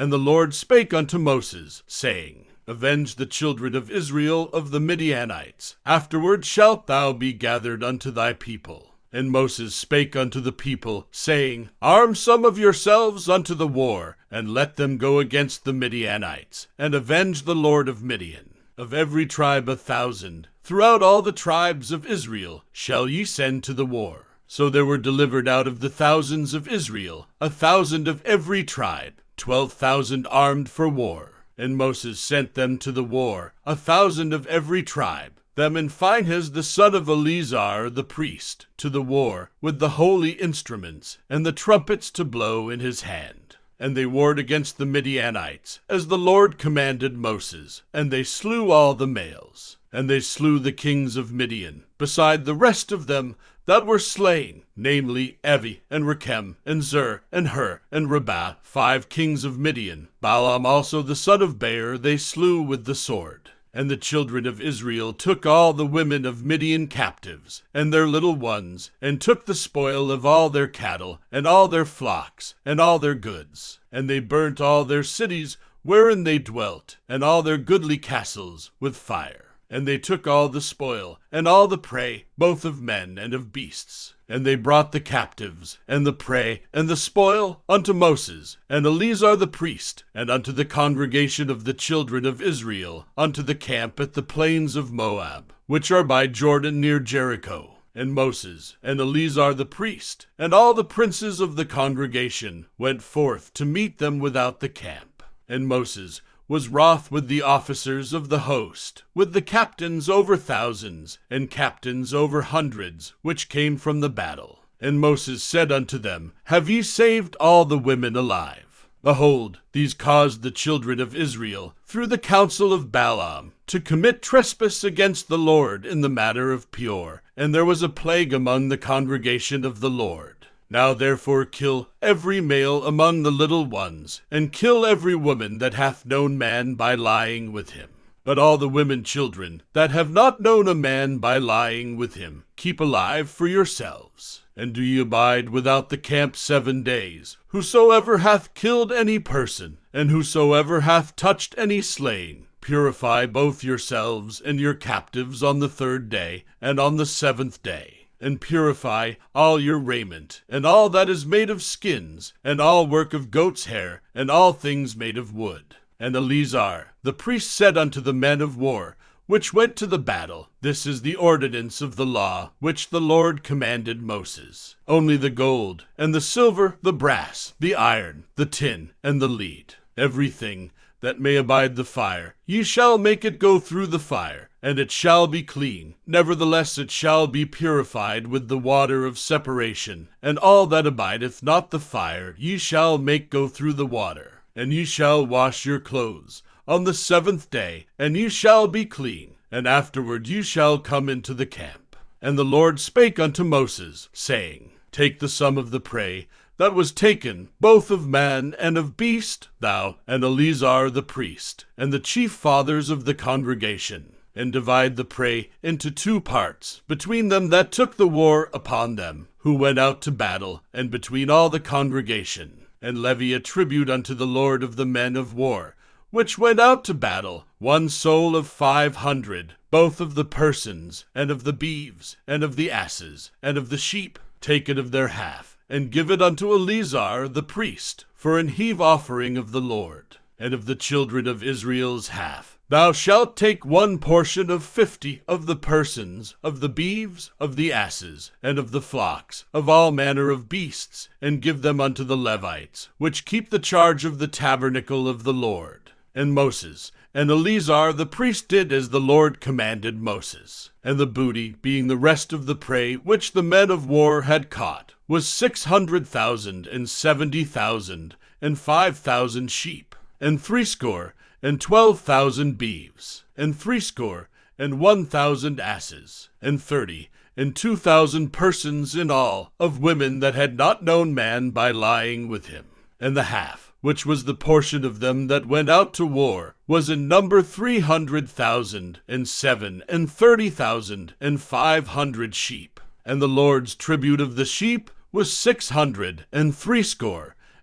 And the Lord spake unto Moses, saying, Avenge the children of Israel of the Midianites. Afterward shalt thou be gathered unto thy people. And Moses spake unto the people, saying, Arm some of yourselves unto the war, and let them go against the Midianites, and avenge the Lord of Midian. Of every tribe 1,000, throughout all the tribes of Israel, shall ye send to the war. So there were delivered out of the thousands of Israel 1,000 of every tribe, 12,000 armed for war. And Moses sent them to the war, 1,000 of every tribe, them and Phinehas the son of Eleazar the priest, to the war, with the holy instruments, and the trumpets to blow in his hand. And they warred against the Midianites, as the Lord commanded Moses, and they slew all the males. And they slew the kings of Midian, beside the rest of them that were slain, namely Evi, and Rechem, and Zur, and Hur, and Rebah, 5 kings of Midian. Balaam also the son of Beor they slew with the sword. And the children of Israel took all the women of Midian captives, and their little ones, and took the spoil of all their cattle, and all their flocks, and all their goods. And they burnt all their cities wherein they dwelt, and all their goodly castles, with fire. And they took all the spoil, and all the prey, both of men and of beasts. And they brought the captives, and the prey, and the spoil, unto Moses, and Eleazar the priest, and unto the congregation of the children of Israel, unto the camp at the plains of Moab, which are by Jordan near Jericho. And Moses, and Eleazar the priest, and all the princes of the congregation, went forth to meet them without the camp. And Moses was wroth with the officers of the host, with the captains over thousands, and captains over hundreds, which came from the battle. And Moses said unto them, Have ye saved all the women alive? Behold, these caused the children of Israel, through the counsel of Balaam, to commit trespass against the Lord in the matter of Peor, and there was a plague among the congregation of the Lord. Now therefore kill every male among the little ones, and kill every woman that hath known man by lying with him. But all the women children that have not known a man by lying with him, keep alive for yourselves. And do ye abide without the camp 7 days. Whosoever hath killed any person, and whosoever hath touched any slain, purify both yourselves and your captives on the 3rd day, and on the 7th day. And purify all your raiment, and all that is made of skins, and all work of goat's hair, and all things made of wood. And Eleazar the priest said unto the men of war, which went to the battle, This is the ordinance of the law, which the Lord commanded Moses. Only the gold, and the silver, the brass, the iron, the tin, and the lead, everything that may abide the fire, ye shall make it go through the fire, and it shall be clean. Nevertheless it shall be purified with the water of separation, and all that abideth not the fire ye shall make go through the water. And ye shall wash your clothes on the 7th day, and ye shall be clean, and afterward ye shall come into the camp. And the Lord spake unto Moses, saying, Take the sum of the prey that was taken, both of man and of beast, thou and Eleazar the priest, and the chief fathers of the congregation, and divide the prey into 2 parts, between them that took the war upon them, who went out to battle, and between all the congregation. And levy a tribute unto the Lord of the men of war, which went out to battle, 1 soul of 500, both of the persons, and of the beeves, and of the asses, and of the sheep. Take it of their half, and give it unto Eleazar the priest, for an heave offering of the Lord. And of the children of Israel's half, thou shalt take 1 portion of 50 of the persons, of the beeves, of the asses, and of the flocks, of all manner of beasts, and give them unto the Levites, which keep the charge of the tabernacle of the Lord. And Moses and Eleazar the priest did as the Lord commanded Moses. And the booty, being the rest of the prey which the men of war had caught, was 600,000 and 70,000, and 5,000 sheep, and 60 and 12,000 beeves, and 60 and 1,000 asses, and 30 and 2,000 persons in all, of women that had not known man by lying with him. And the half, which was the portion of them that went out to war, was in number 300,000, and 7 and 30,000, and 500 sheep. And the Lord's tribute of the sheep was 600 and 60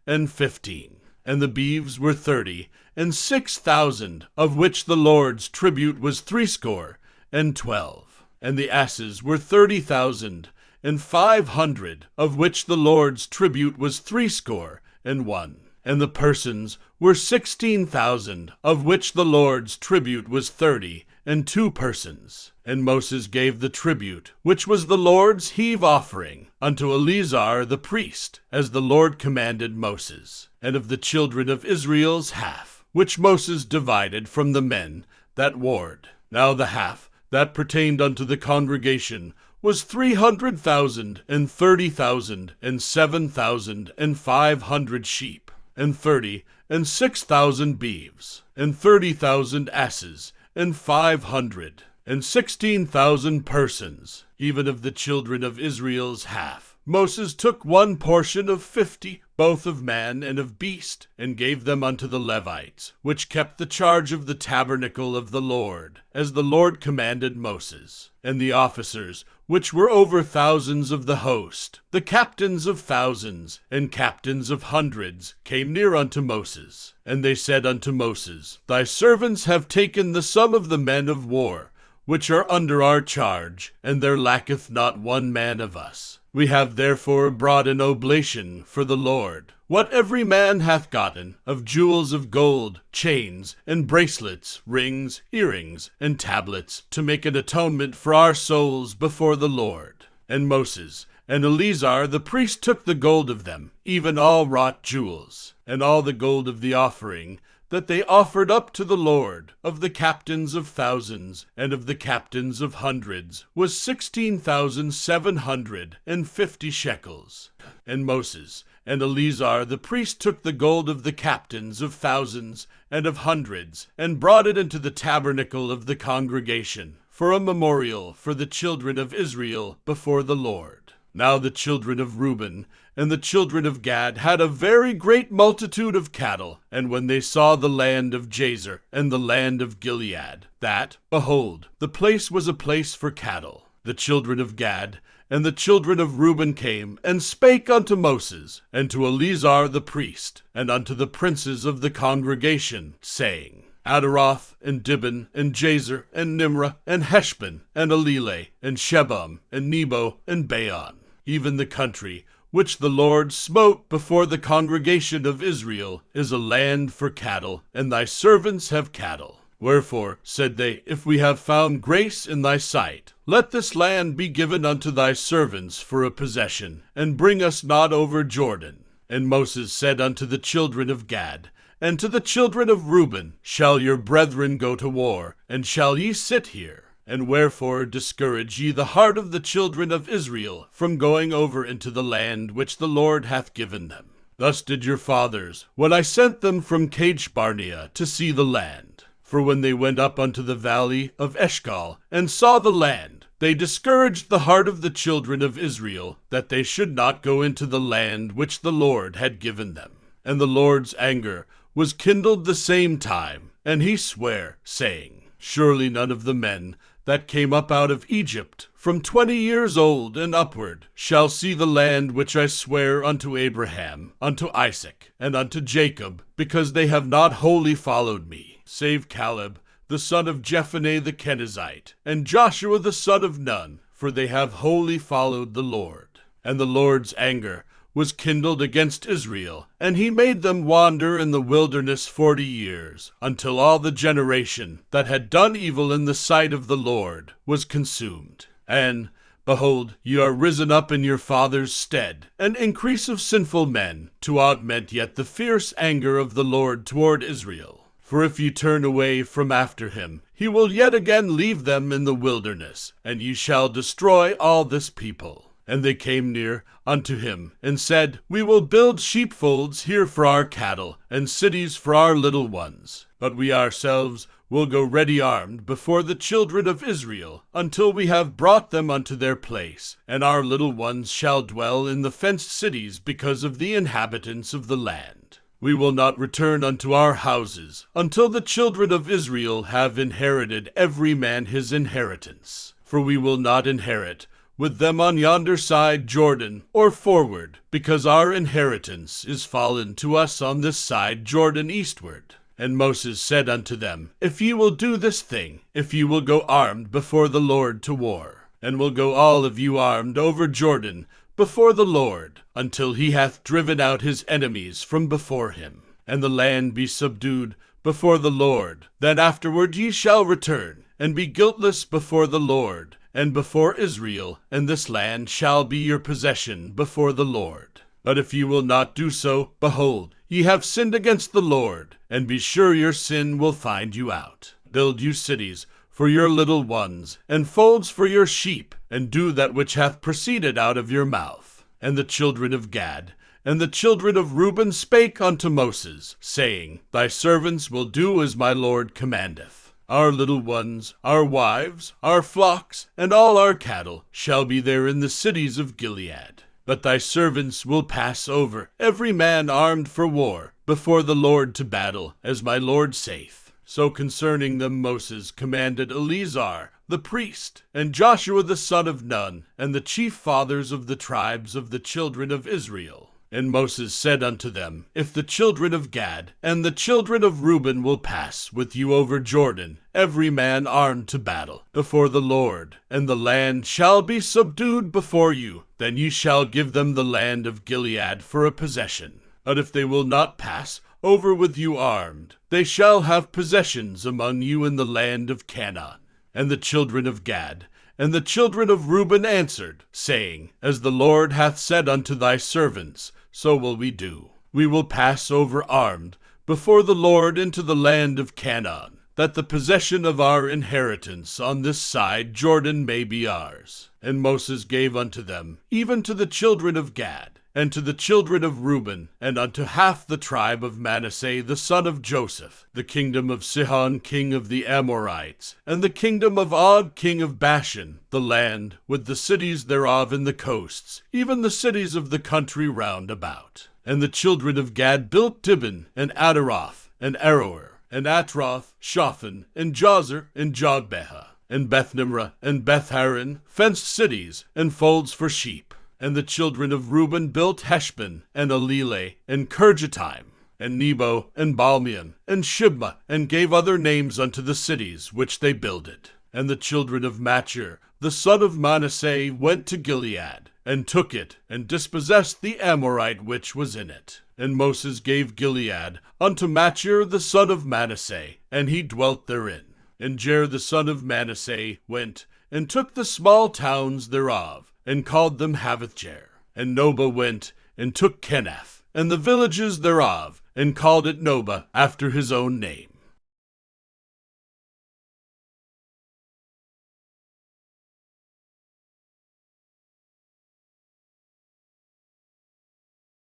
and 15. And the beeves were 30, and 6,000, of which the Lord's tribute was 60, and 12. And the asses were 30,000, and 500, of which the Lord's tribute was 61. And the persons were 16,000, of which the Lord's tribute was 30, and 2 persons. And Moses gave the tribute, which was the Lord's heave offering, unto Eleazar the priest, as the Lord commanded Moses. And of the children of Israel's half, which Moses divided from the men that warred. Now the half that pertained unto the congregation was 300,000, and 30,000, and 7,000, and 500 sheep, and 30, and 6,000 beeves, and 30,000 asses, and 500, and 16,000 persons, even of the children of Israel's half. Moses took one portion of 50, both of man and of beast, and gave them unto the Levites, which kept the charge of the tabernacle of the Lord, as the Lord commanded Moses. And the officers, which were over thousands of the host, the captains of thousands, and captains of hundreds, came near unto Moses. And they said unto Moses, Thy servants have taken the sum of the men of war, which are under our charge, and there lacketh not one man of us. We have therefore brought an oblation for the Lord, what every man hath gotten, of jewels of gold, chains, and bracelets, rings, earrings, and tablets, to make an atonement for our souls before the Lord. And Moses and Eleazar the priest took the gold of them, even all wrought jewels, and all the gold of the offering, that they offered up to the Lord, of the captains of thousands, and of the captains of hundreds, was 16,750 shekels. And Moses and Eleazar the priest took the gold of the captains of thousands and of hundreds, and brought it into the tabernacle of the congregation, for a memorial for the children of Israel before the Lord. Now the children of Reuben and the children of Gad had a very great multitude of cattle, and when they saw the land of Jazer and the land of Gilead, that, behold, the place was a place for cattle, the children of Gad and the children of Reuben came and spake unto Moses, and to Eleazar the priest, and unto the princes of the congregation, saying, Adaroth, and Dibon, and Jazer, and Nimrah, and Heshbon, and Eleleh, and Shebam, and Nebo, and Baon, even the country which the Lord smote before the congregation of Israel, is a land for cattle, and thy servants have cattle. Wherefore, said they, if we have found grace in thy sight, let this land be given unto thy servants for a possession, and bring us not over Jordan. And Moses said unto the children of Gad, and to the children of Reuben, shall your brethren go to war, and shall ye sit here? And wherefore discourage ye the heart of the children of Israel from going over into the land which the Lord hath given them? Thus did your fathers, when I sent them from Kadesh-barnea to see the land. For when they went up unto the valley of Eshcol, and saw the land, they discouraged the heart of the children of Israel, that they should not go into the land which the Lord had given them. And the Lord's anger was kindled the same time, and he sware, saying, Surely none of the men that came up out of Egypt from 20 years old and upward shall see the land which I swear unto Abraham, unto Isaac, and unto Jacob, because they have not wholly followed me, save Caleb the son of Jephunneh the Kenizzite, and Joshua the son of Nun, for they have wholly followed the Lord. And the Lord's anger was kindled against Israel, and he made them wander in the wilderness 40 years, until all the generation that had done evil in the sight of the Lord was consumed. And, behold, ye are risen up in your father's stead, an increase of sinful men, to augment yet the fierce anger of the Lord toward Israel. For if ye turn away from after him, he will yet again leave them in the wilderness, and ye shall destroy all this people. And they came near unto him, and said, We will build sheepfolds here for our cattle, and cities for our little ones. But we ourselves will go ready armed before the children of Israel, until we have brought them unto their place, and our little ones shall dwell in the fenced cities because of the inhabitants of the land. We will not return unto our houses, until the children of Israel have inherited every man his inheritance. For we will not inherit with them on yonder side Jordan, or forward, because our inheritance is fallen to us on this side Jordan eastward. And Moses said unto them, If ye will do this thing, if ye will go armed before the Lord to war, and will go all of you armed over Jordan before the Lord, until he hath driven out his enemies from before him, and the land be subdued before the Lord, then afterward ye shall return, and be guiltless before the Lord, and before Israel, and this land shall be your possession before the Lord. But if ye will not do so, behold, ye have sinned against the Lord, and be sure your sin will find you out. Build you cities for your little ones, and folds for your sheep, and do that which hath proceeded out of your mouth. And the children of Gad and the children of Reuben spake unto Moses, saying, Thy servants will do as my Lord commandeth. Our little ones, our wives, our flocks, and all our cattle shall be there in the cities of Gilead. But thy servants will pass over, every man armed for war, before the Lord to battle, as my Lord saith. So concerning them Moses commanded Eleazar the priest, and Joshua the son of Nun, and the chief fathers of the tribes of the children of Israel. And Moses said unto them, If the children of Gad and the children of Reuben will pass with you over Jordan, every man armed to battle, before the Lord, and the land shall be subdued before you, then ye shall give them the land of Gilead for a possession. But if they will not pass over with you armed, they shall have possessions among you in the land of Canaan. And the children of Gad and the children of Reuben answered, saying, As the Lord hath said unto thy servants, so will we do. We will pass over armed before the Lord into the land of Canaan, that the possession of our inheritance on this side Jordan may be ours. And Moses gave unto them, even to the children of Gad, and to the children of Reuben, and unto half the tribe of Manasseh the son of Joseph, the kingdom of Sihon king of the Amorites, and the kingdom of Og king of Bashan, the land with the cities thereof in the coasts, even the cities of the country round about. And the children of Gad built Dibon, and Adaroth, and Aroer, and Atroth, Shophan, and Jozer, and Jogbehah, and Bethnimrah, and Bethharan, fenced cities, and folds for sheep. And the children of Reuben built Heshbon, and Eleleh, and Kirjataim, and Nebo, and Balmeon, and Shibmah, and gave other names unto the cities which they builded. And the children of Machir, the son of Manasseh, went to Gilead, and took it, and dispossessed the Amorite which was in it. And Moses gave Gilead unto Machir the son of Manasseh, and he dwelt therein. And Jair the son of Manasseh went, and took the small towns thereof, and called them Havothjair. And Noba went, and took Kenath, and the villages thereof, and called it Noba after his own name.